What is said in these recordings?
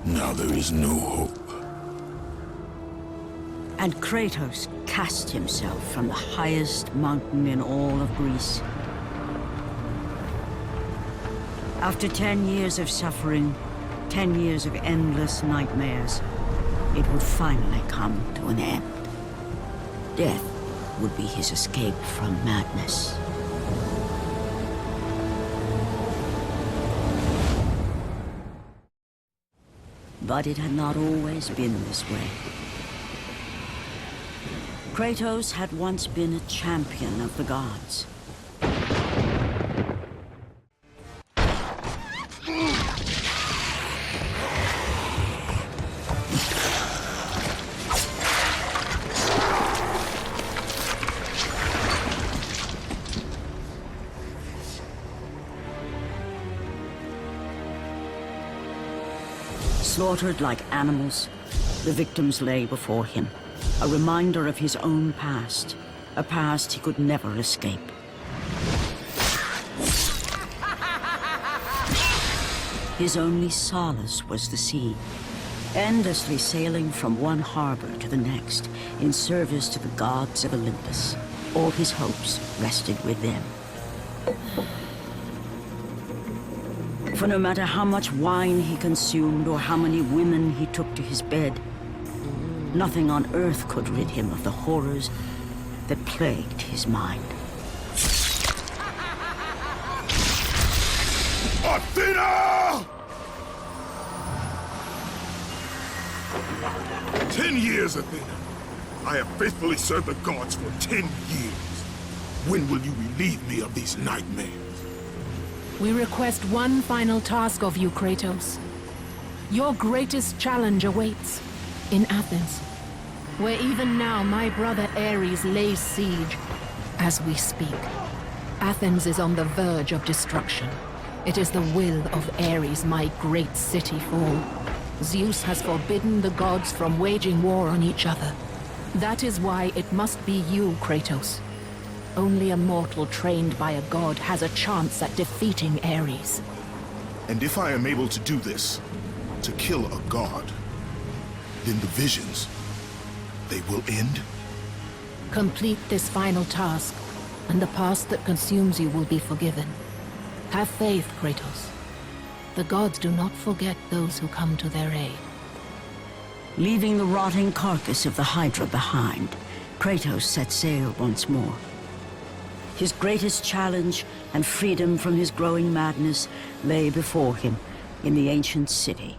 Now there is no hope. And Kratos cast himself from the highest mountain in all of Greece. After 10 years of suffering, 10 years of endless nightmares, it would finally come to an end. Death would be his escape from madness. But it had not always been this way. Kratos had once been a champion of the gods. Slaughtered like animals, the victims lay before him, a reminder of his own past, a past he could never escape. His only solace was the sea, endlessly sailing from one harbor to the next in service to the gods of Olympus. All his hopes rested with them. For no matter how much wine he consumed or how many women he took to his bed, nothing on earth could rid him of the horrors that plagued his mind. Athena! 10 years, Athena. I have faithfully served the gods for 10 years. When will you relieve me of these nightmares? We request one final task of you, Kratos. Your greatest challenge awaits in Athens, where even now my brother Ares lays siege as we speak. Athens is on the verge of destruction. It is the will of Ares my great city fall. Zeus has forbidden the gods from waging war on each other. That is why it must be you, Kratos. Only a mortal trained by a god has a chance at defeating Ares. And if I am able to do this, to kill a god, then the visions, they will end? Complete this final task, and the past that consumes you will be forgiven. Have faith, Kratos. The gods do not forget those who come to their aid. Leaving the rotting carcass of the Hydra behind, Kratos set sail once more. His greatest challenge and freedom from his growing madness lay before him in the ancient city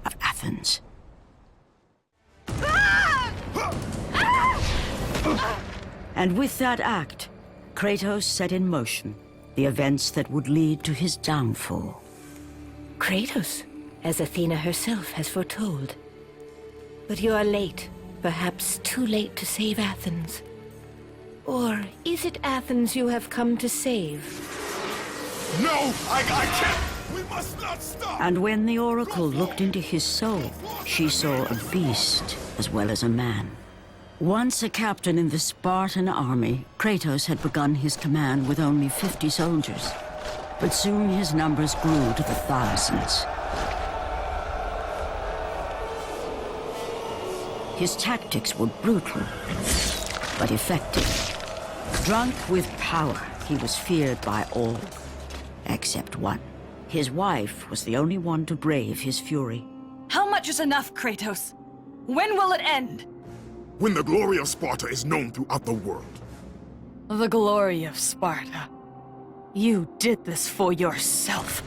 of Athens. And with that act, Kratos set in motion the events that would lead to his downfall. Kratos, as Athena herself has foretold. But you are late, perhaps too late to save Athens. Or is it Athens you have come to save? No! I can't! We must not stop! And when the Oracle looked into his soul, she saw a beast as well as a man. Once a captain in the Spartan army, Kratos had begun his command with only 50 soldiers. But soon his numbers grew to the thousands. His tactics were brutal, but effective. Drunk with power, he was feared by all, except one. His wife was the only one to brave his fury. How much is enough, Kratos? When will it end? When the glory of Sparta is known throughout the world. The glory of Sparta. You did this for yourself.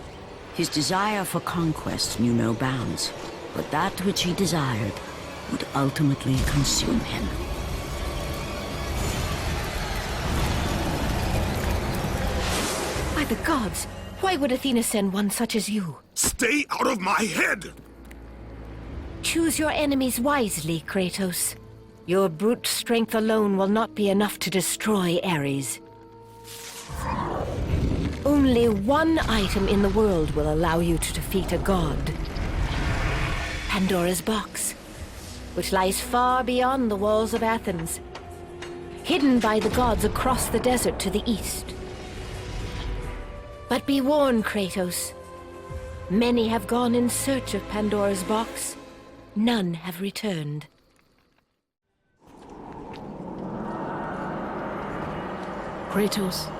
His desire for conquest knew no bounds, but that which he desired would ultimately consume him. By the gods, why would Athena send one such as you? Stay out of my head! Choose your enemies wisely, Kratos. Your brute strength alone will not be enough to destroy Ares. Only one item in the world will allow you to defeat a god. Pandora's box, which lies far beyond the walls of Athens, hidden by the gods across the desert to the east. But be warned, Kratos. Many have gone in search of Pandora's box. None have returned. Kratos,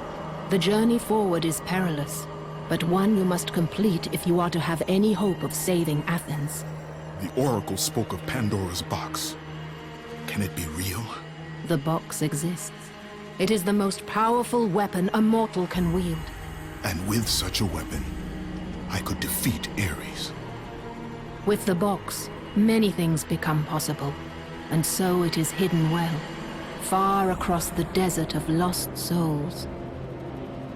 the journey forward is perilous, but one you must complete if you are to have any hope of saving Athens. The Oracle spoke of Pandora's box. Can it be real? The box exists. It is the most powerful weapon a mortal can wield. And with such a weapon, I could defeat Ares. With the box, many things become possible, and so it is hidden well, far across the desert of lost souls.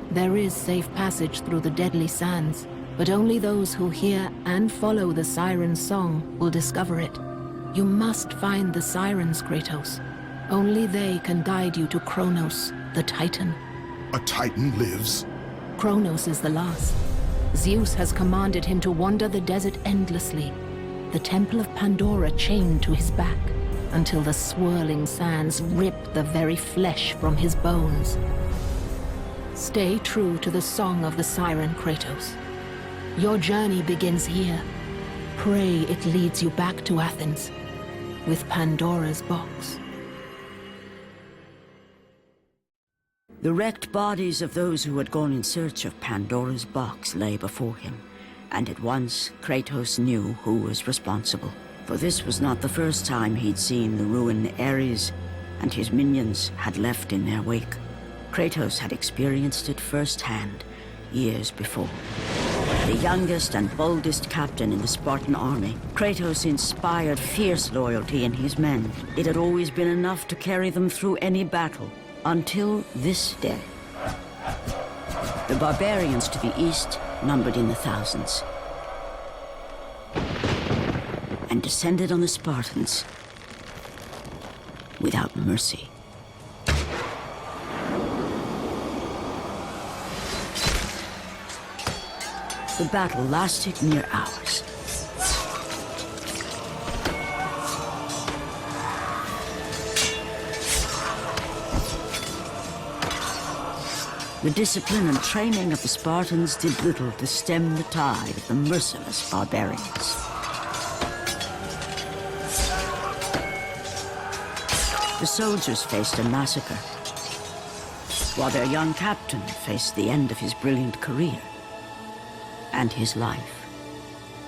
There is safe passage through the deadly sands, but only those who hear and follow the siren's song will discover it. You must find the sirens, Kratos. Only they can guide you to Kronos, the Titan. A Titan lives? Kronos is the last. Zeus has commanded him to wander the desert endlessly, the Temple of Pandora chained to his back, until the swirling sands rip the very flesh from his bones. Stay true to the song of the siren, Kratos. Your journey begins here. Pray it leads you back to Athens, with Pandora's box. The wrecked bodies of those who had gone in search of Pandora's box lay before him, and at once Kratos knew who was responsible. For this was not the first time he'd seen the ruin Ares and his minions had left in their wake. Kratos had experienced it firsthand, years before. The youngest and boldest captain in the Spartan army, Kratos inspired fierce loyalty in his men. It had always been enough to carry them through any battle, until this day. The barbarians to the east numbered in the thousands, and descended on the Spartans without mercy. The battle lasted near hours. The discipline and training of the Spartans did little to stem the tide of the merciless barbarians. The soldiers faced a massacre, while their young captain faced the end of his brilliant career and his life.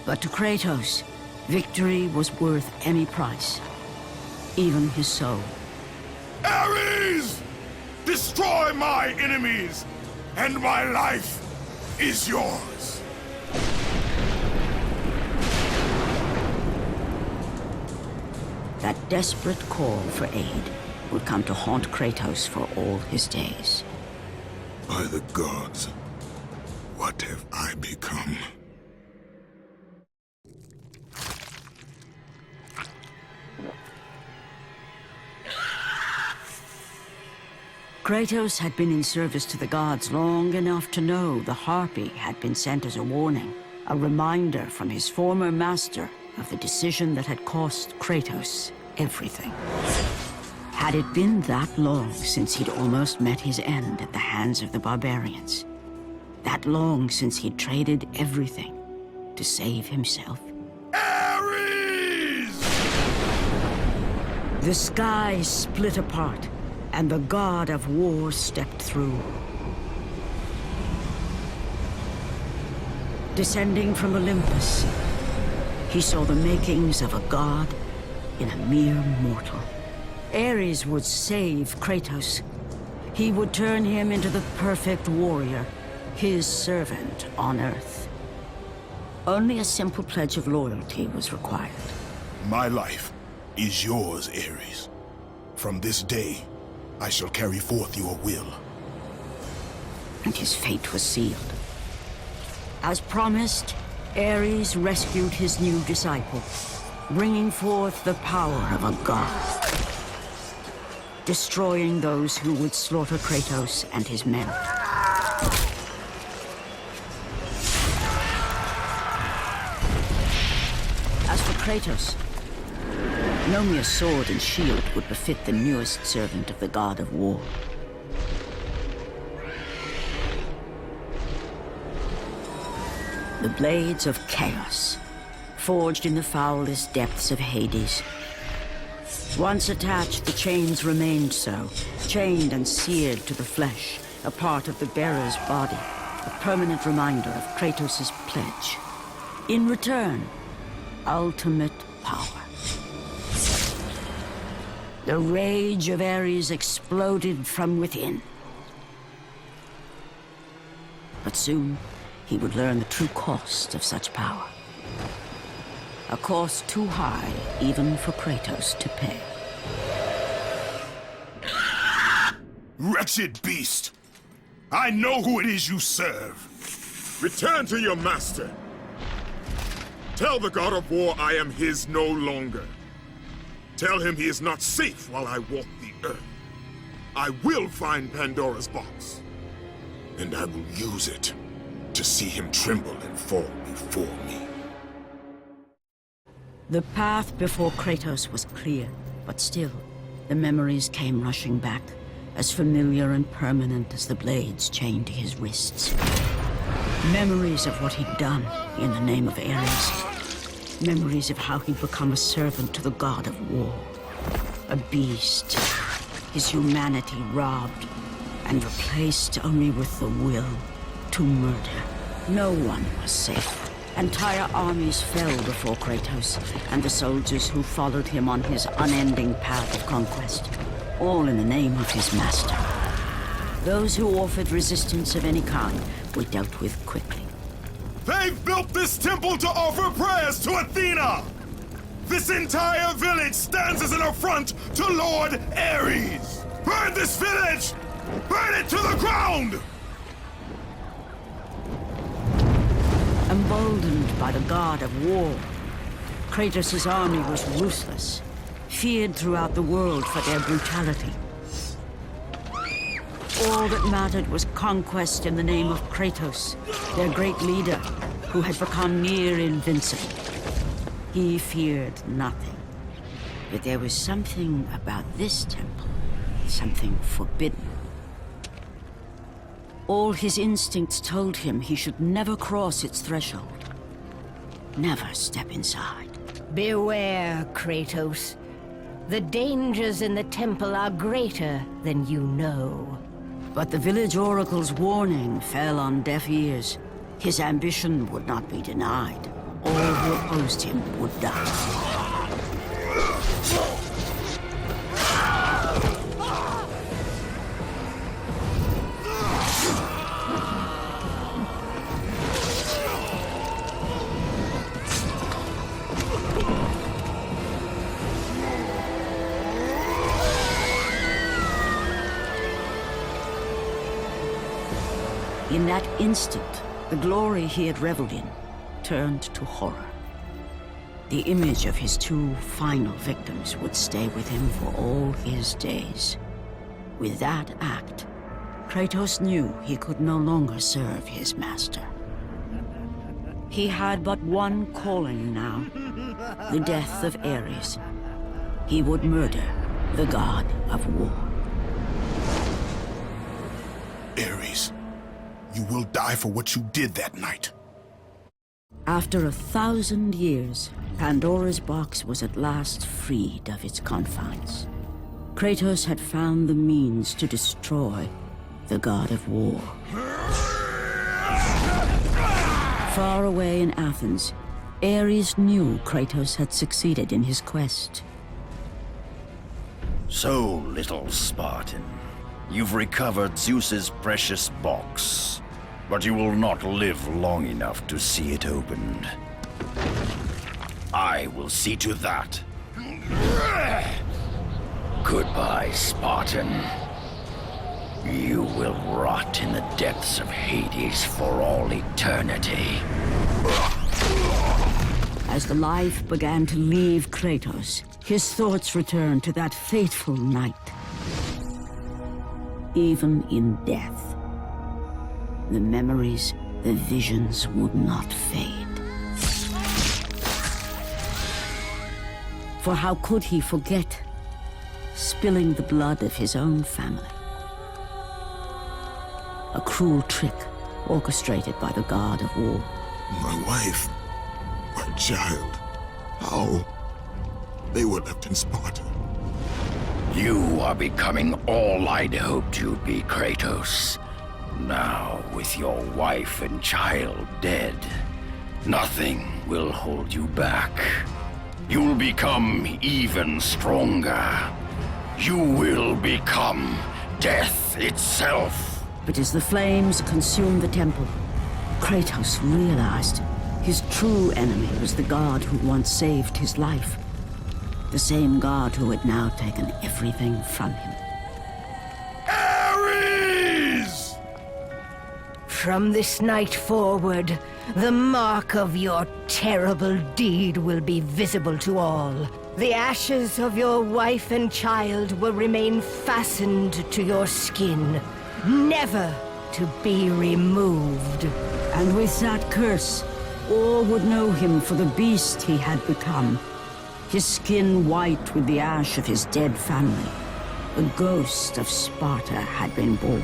But to Kratos, victory was worth any price, even his soul. Ares! Destroy my enemies, and my life is yours. That desperate call for aid would come to haunt Kratos for all his days. By the gods, what have I become? Kratos had been in service to the gods long enough to know the Harpy had been sent as a warning, a reminder from his former master of the decision that had cost Kratos everything. Had it been that long since he'd almost met his end at the hands of the barbarians? That long since he'd traded everything to save himself? Ares! The sky split apart, and the god of war stepped through. Descending from Olympus, he saw the makings of a god in a mere mortal. Ares would save Kratos. He would turn him into the perfect warrior, his servant on Earth. Only a simple pledge of loyalty was required. My life is yours, Ares. From this day, I shall carry forth your will. And his fate was sealed. As promised, Ares rescued his new disciple, bringing forth the power of a god, destroying those who would slaughter Kratos and his men. As for Kratos, no mere sword and shield would befit the newest servant of the god of war. The blades of chaos, forged in the foulest depths of Hades. Once attached, the chains remained so, chained and seared to the flesh, a part of the bearer's body, a permanent reminder of Kratos' pledge. In return, ultimate power. The rage of Ares exploded from within. But soon, he would learn the true cost of such power. A cost too high even for Kratos to pay. Wretched beast! I know who it is you serve! Return to your master. Tell the god of war I am his no longer. Tell him he is not safe while I walk the earth. I will find Pandora's box. And I will use it to see him tremble and fall before me. The path before Kratos was clear, but still, the memories came rushing back, as familiar and permanent as the blades chained to his wrists. Memories of what he'd done in the name of Ares. Memories of how he'd become a servant to the god of war. A beast, his humanity robbed, and replaced only with the will to murder. No one was safe. Entire armies fell before Kratos, and the soldiers who followed him on his unending path of conquest, all in the name of his master. Those who offered resistance of any kind were dealt with quickly. They've built this temple to offer prayers to Athena! This entire village stands as an affront to Lord Ares! Burn this village! Burn it to the ground! Emboldened by the god of war, Kratos' army was ruthless, feared throughout the world for their brutality. All that mattered was conquest in the name of Kratos, their great leader, who had become near invincible. He feared nothing. But there was something about this temple, something forbidden. All his instincts told him he should never cross its threshold. Never step inside. Beware, Kratos. The dangers in the temple are greater than you know. But the village oracle's warning fell on deaf ears. His ambition would not be denied. All who opposed him would die. In that instant, the glory he had reveled in turned to horror. The image of his two final victims would stay with him for all his days. With that act, Kratos knew he could no longer serve his master. He had but one calling now, the death of Ares. He would murder the god of war. Ares, you will die for what you did that night. After 1,000 years, Pandora's box was at last freed of its confines. Kratos had found the means to destroy the god of war. Far away in Athens, Ares knew Kratos had succeeded in his quest. So, little Spartan, you've recovered Zeus's precious box, but you will not live long enough to see it opened. I will see to that. Goodbye, Spartan. You will rot in the depths of Hades for all eternity. As the life began to leave Kratos, his thoughts returned to that fateful night. Even in death, the memories, the visions would not fade. For how could he forget spilling the blood of his own family? A cruel trick orchestrated by the god of war. My wife, my child, how? They were left in Sparta. You are becoming all I'd hoped you'd be, Kratos. Now, with your wife and child dead, nothing will hold you back. You'll become even stronger. You will become death itself. But as the flames consumed the temple, Kratos realized his true enemy was the god who once saved his life. The same god who had now taken everything from him. Ares! From this night forward, the mark of your terrible deed will be visible to all. The ashes of your wife and child will remain fastened to your skin, never to be removed. And with that curse, all would know him for the beast he had become. His skin white with the ash of his dead family. The ghost of Sparta had been born.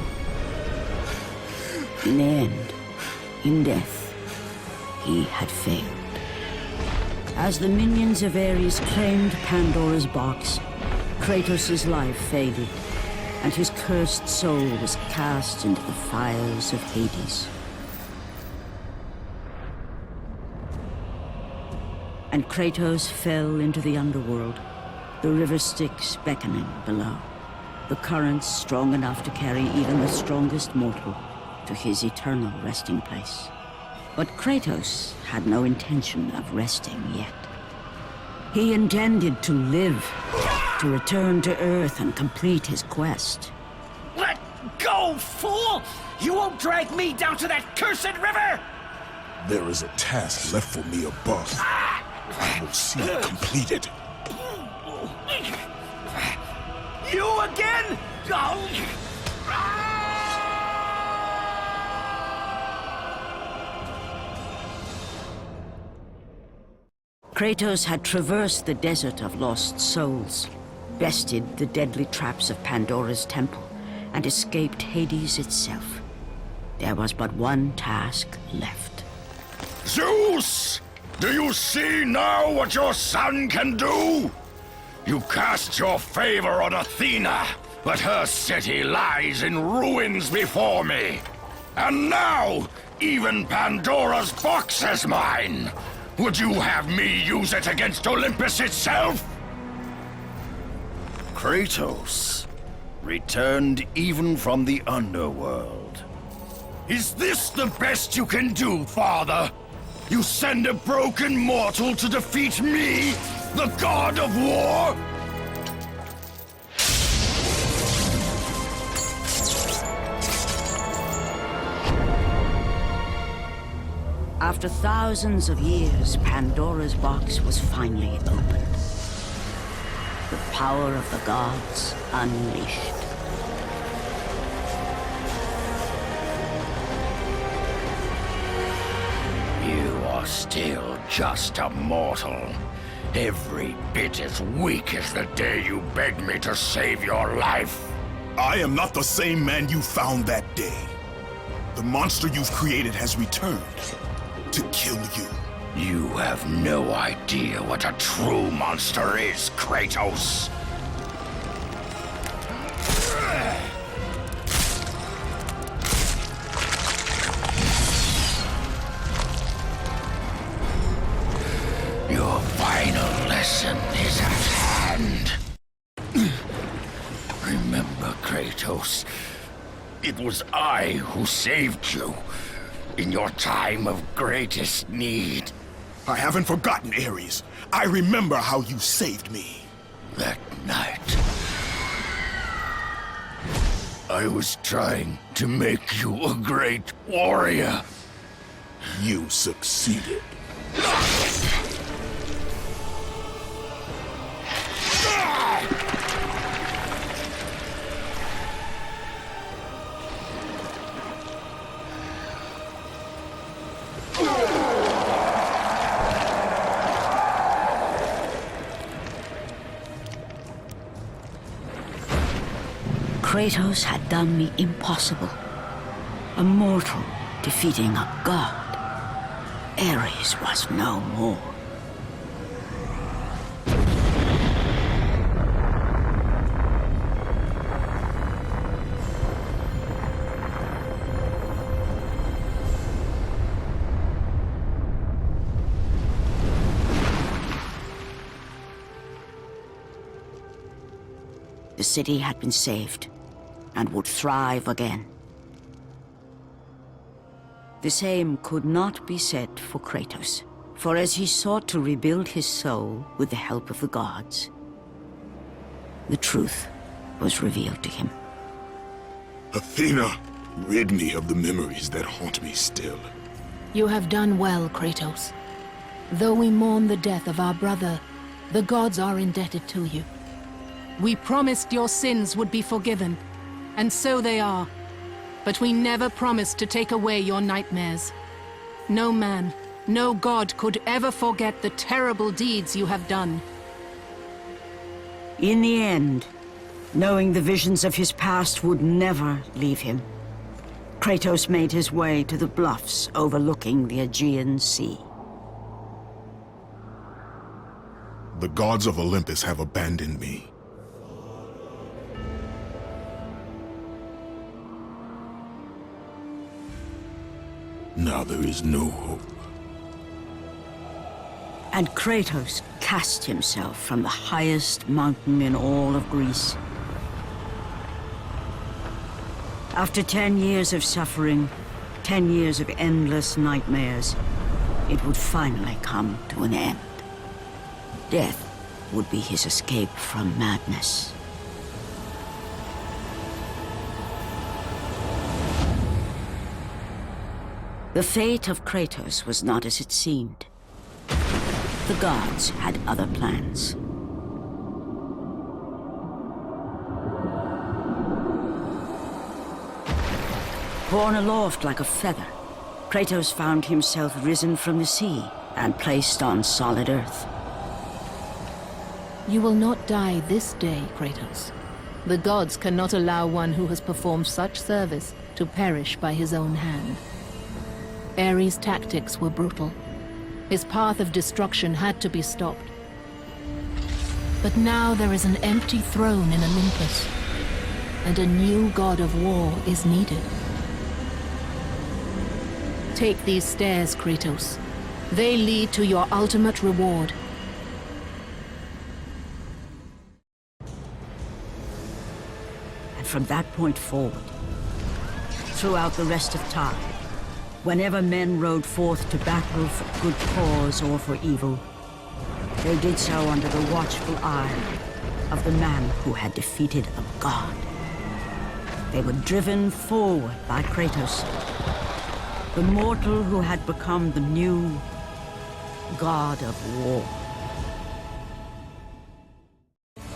In the end, in death, he had failed. As the minions of Ares claimed Pandora's box, Kratos' life faded, and his cursed soul was cast into the fires of Hades. And Kratos fell into the underworld, the river Styx beckoning below, the currents strong enough to carry even the strongest mortal to his eternal resting place. But Kratos had no intention of resting yet. He intended to live, to return to Earth and complete his quest. Let go, fool! You won't drag me down to that cursed river! There is a task left for me above. I will see it completed. You again? Kratos had traversed the desert of lost souls, bested the deadly traps of Pandora's temple, and escaped Hades itself. There was but one task left. Zeus! Do you see now what your son can do? You cast your favor on Athena, but her city lies in ruins before me. And now, even Pandora's box is mine. Would you have me use it against Olympus itself? Kratos, returned even from the underworld. Is this the best you can do, father? You send a broken mortal to defeat me, the god of war? After thousands of years, Pandora's box was finally opened. The power of the gods unleashed. You are still just a mortal. Every bit as weak as the day you begged me to save your life. I am not the same man you found that day. The monster you've created has returned to kill you. You have no idea what a true monster is, Kratos. Your final lesson is at hand. Remember, Kratos, it was I who saved you in your time of greatest need. I haven't forgotten, Ares. I remember how you saved me. That night, I was trying to make you a great warrior. You succeeded. Kratos had done the impossible. A mortal defeating a god. Ares was no more. The city had been saved and would thrive again. The same could not be said for Kratos, for as he sought to rebuild his soul with the help of the gods, the truth was revealed to him. Athena, rid me of the memories that haunt me still. You have done well, Kratos. Though we mourn the death of our brother, the gods are indebted to you. We promised your sins would be forgiven, and so they are. But we never promised to take away your nightmares. No man, no god could ever forget the terrible deeds you have done. In the end, knowing the visions of his past would never leave him, Kratos made his way to the bluffs overlooking the Aegean Sea. The gods of Olympus have abandoned me. Now there is no hope. And Kratos cast himself from the highest mountain in all of Greece. After 10 years of suffering, 10 years of endless nightmares, it would finally come to an end. Death would be his escape from madness. The fate of Kratos was not as it seemed. The gods had other plans. Borne aloft like a feather, Kratos found himself risen from the sea and placed on solid earth. You will not die this day, Kratos. The gods cannot allow one who has performed such service to perish by his own hand. Ares' tactics were brutal. His path of destruction had to be stopped. But now there is an empty throne in Olympus, and a new god of war is needed. Take these stairs, Kratos. They lead to your ultimate reward. And from that point forward, throughout the rest of time, whenever men rode forth to battle for good cause or for evil, they did so under the watchful eye of the man who had defeated a god. They were driven forward by Kratos, the mortal who had become the new god of war.